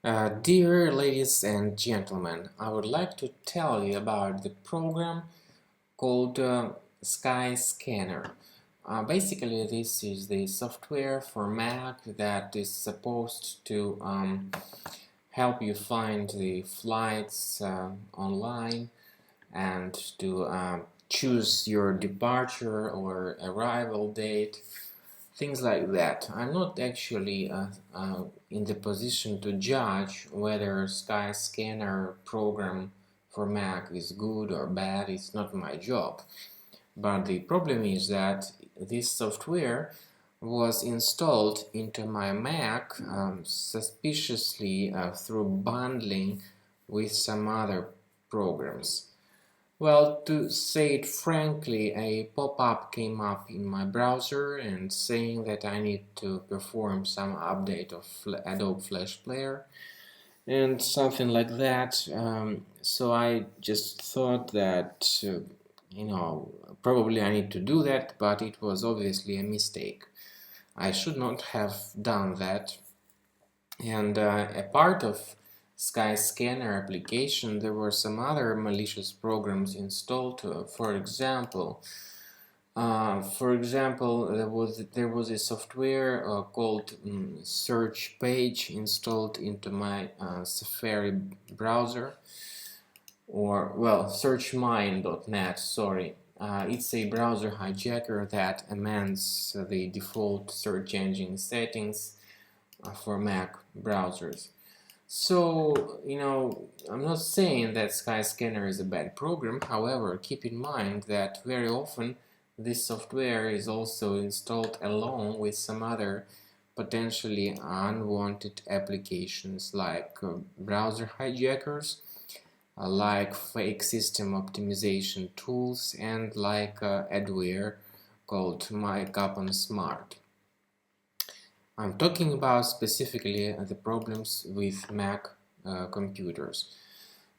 Dear ladies and gentlemen, I would like to tell you about the program called Skyscanner. Basically, this is the software for Mac that is supposed to help you find the flights online and to choose your departure or arrival date, things like that. I'm not actually in the position to judge whether Skyscanner program for Mac is good or bad. It's not my job. But the problem is that this software was installed into my Mac suspiciously through bundling with some other programs. Well, to say it frankly, a pop-up came up in my browser and saying that I need to perform some update of Adobe Flash Player and something like that. So I just thought that, probably I need to do that, but it was obviously a mistake. I should not have done that. And a part of Skyscanner application, there were some other malicious programs installed. For example, there was a software called Search Page installed into my Safari browser, or well, searchmine.net. Sorry. It's a browser hijacker that amends the default search engine settings for Mac browsers. So, I'm not saying that Skyscanner is a bad program. However, keep in mind that very often this software is also installed along with some other potentially unwanted applications like browser hijackers, like fake system optimization tools, and like adware called MyCuponSmart. I'm talking about specifically the problems with Mac computers.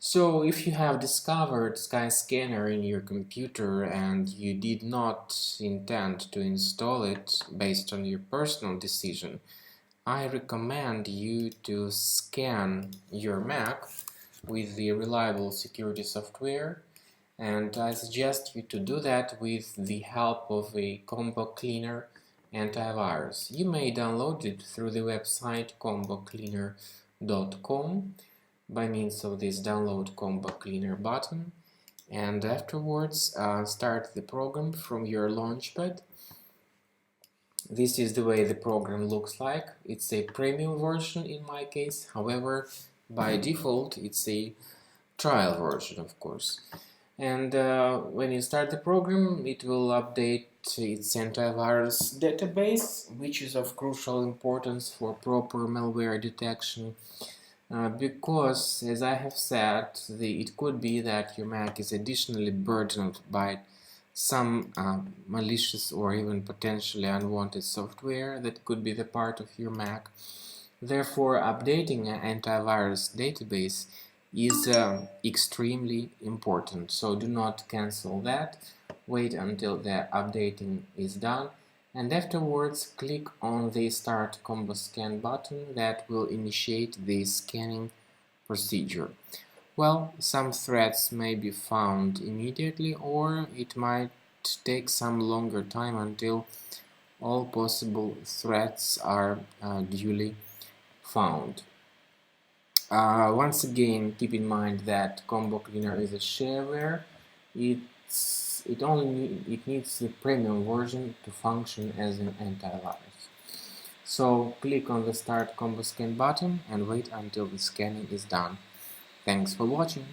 So if you have discovered Skyscanner in your computer and you did not intend to install it based on your personal decision, I recommend you to scan your Mac with the reliable security software, and I suggest you to do that with the help of a combo cleaner antivirus. You may download it through the website combocleaner.com by means of this download combo cleaner button, and afterwards start the program from your launchpad. This is the way the program looks like. It's a premium version in my case. However, by default it's a trial version, of course. And when you start the program, it will update its antivirus database, which is of crucial importance for proper malware detection, because, as I have said, it could be that your Mac is additionally burdened by some malicious or even potentially unwanted software that could be the part of your Mac. Therefore, updating an antivirus database is extremely important, so do not cancel that. Wait until the updating is done, and afterwards click on the Start Combo Scan button that will initiate the scanning procedure. Well, some threads may be found immediately, or it might take some longer time until all possible threads are duly found. Once again, keep in mind that Combo Cleaner is a shareware. It needs the premium version to function as an antivirus. So click on the Start Combo Scan button and wait until the scanning is done. Thanks for watching.